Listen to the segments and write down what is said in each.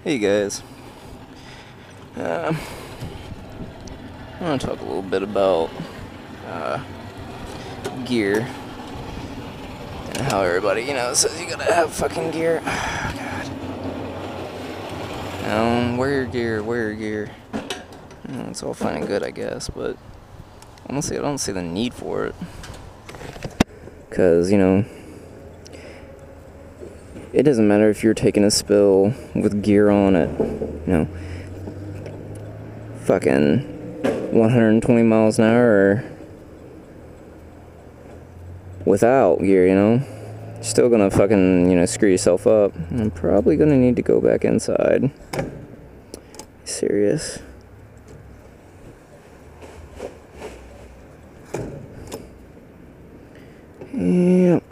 Hey guys, I want to talk a little bit about gear and how everybody, says you gotta have fucking gear. God. Wear your gear. It's all fine and good, I guess, but honestly, I don't see the need for it. Because, it doesn't matter if you're taking a spill with gear on at, fucking 120 miles an hour or without gear, you're still gonna fucking, screw yourself up. I'm probably gonna need to go back inside. Serious. Yep.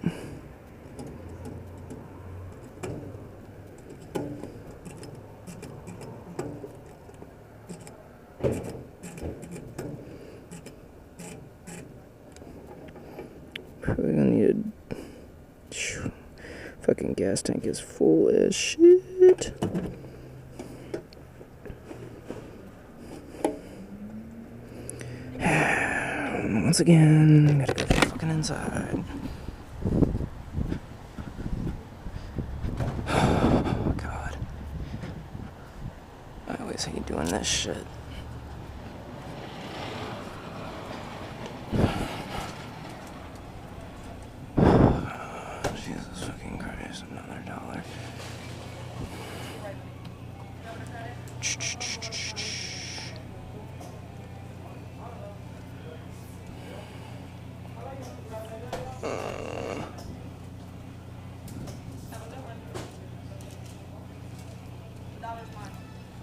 Probably gonna need a fucking gas tank is full as shit. Once again, gotta go fucking inside. Oh, God. I always hate doing this shit. Jesus fucking Christ, another $1.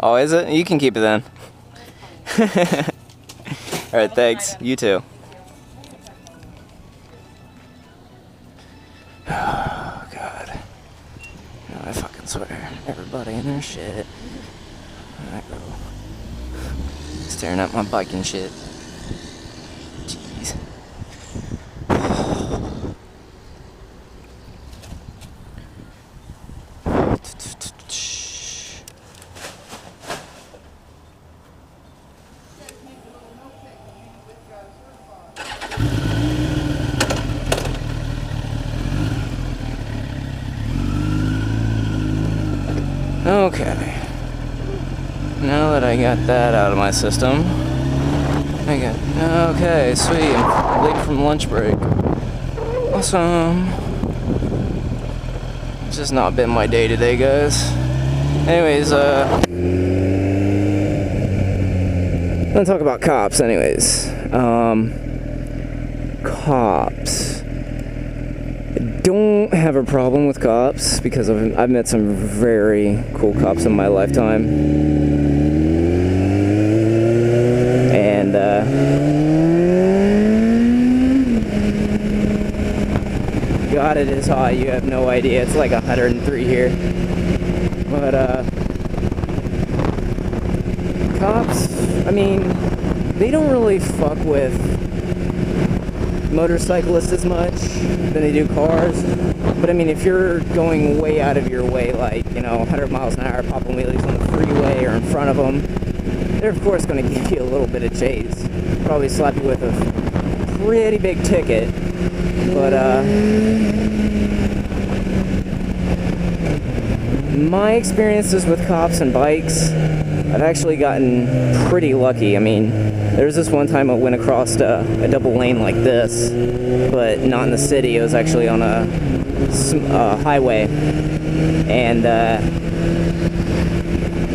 Oh, is it? You can keep it then. Alright, thanks. You too. Oh, God. No, I fucking swear. Everybody in their shit. I go. Staring at my bike and shit. Jeez. Okay. Now that I got that out of my system, okay, sweet. I'm late from lunch break. Awesome. It's just not been my day today, guys. Anyways, I'm gonna talk about cops. Anyways, cops. Don't have a problem with cops because I've met some very cool cops in my lifetime, and God, it is hot. You have no idea. It's like 103 here. But cops, I mean, they don't really fuck with motorcyclists as much than they do cars. But I mean, if you're going way out of your way, like, 100 miles an hour, popping wheelies on the freeway or in front of them, they're of course going to give you a little bit of chase. Probably slap you with a pretty big ticket. But my experiences with cops and bikes, I've actually gotten pretty lucky. I mean, there was this one time I went across a double lane like this, but not in the city. It was actually on a highway, and I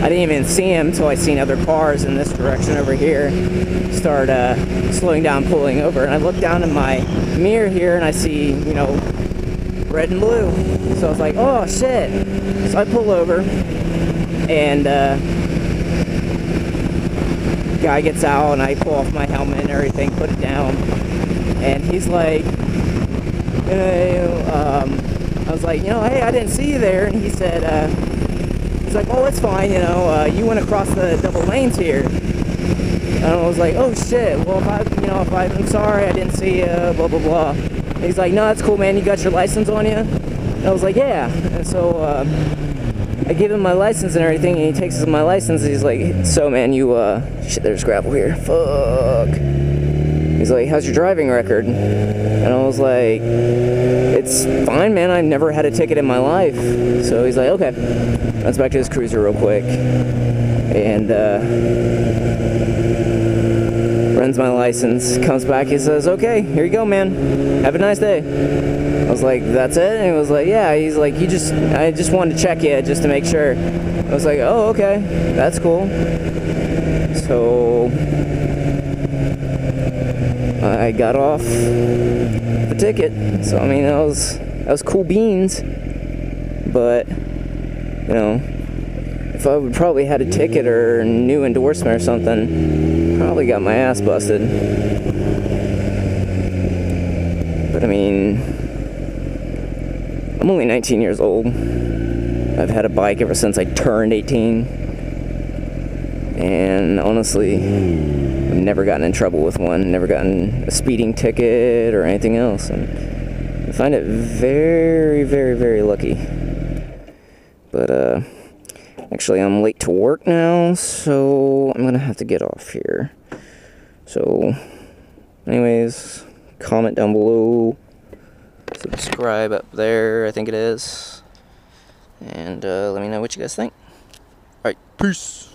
didn't even see him until I seen other cars in this direction over here start slowing down, pulling over, and I look down in my mirror here and I see, red and blue. So I was like, oh shit. So I pull over, and guy gets out, and I pull off my helmet and everything, put it down, and he's like, I was like, hey, I didn't see you there, and he said, he's like, oh, it's fine, you went across the double lanes here, and I was like, oh shit, well, I'm sorry, I didn't see you, blah, blah, blah. And he's like, no, that's cool, man, you got your license on you? And I was like, yeah. And so, I give him my license and everything, and he takes my license, and he's like, so man, you, shit, there's gravel here, fuck. He's like, how's your driving record? And I was like, it's fine, man, I've never had a ticket in my life. So he's like, okay. Runs back to his cruiser real quick, and, runs my license, comes back, he says, okay, here you go, man, have a nice day. I was like, that's it? And he was like, yeah. He's like, I just wanted to check you just to make sure. I was like, oh, okay, that's cool. So I got off the ticket. So I mean, that was cool beans. But you know, if I would probably had a ticket or a new endorsement or something, probably got my ass busted. But I mean, I'm only 19 years old. I've had a bike ever since I turned 18. And honestly, I've never gotten in trouble with one, never gotten a speeding ticket or anything else. And I find it very, very, very lucky. But, actually I'm late to work now, so I'm gonna have to get off here. So, anyways, comment down below. Subscribe up there, I think it is. And let me know what you guys think. Alright, peace.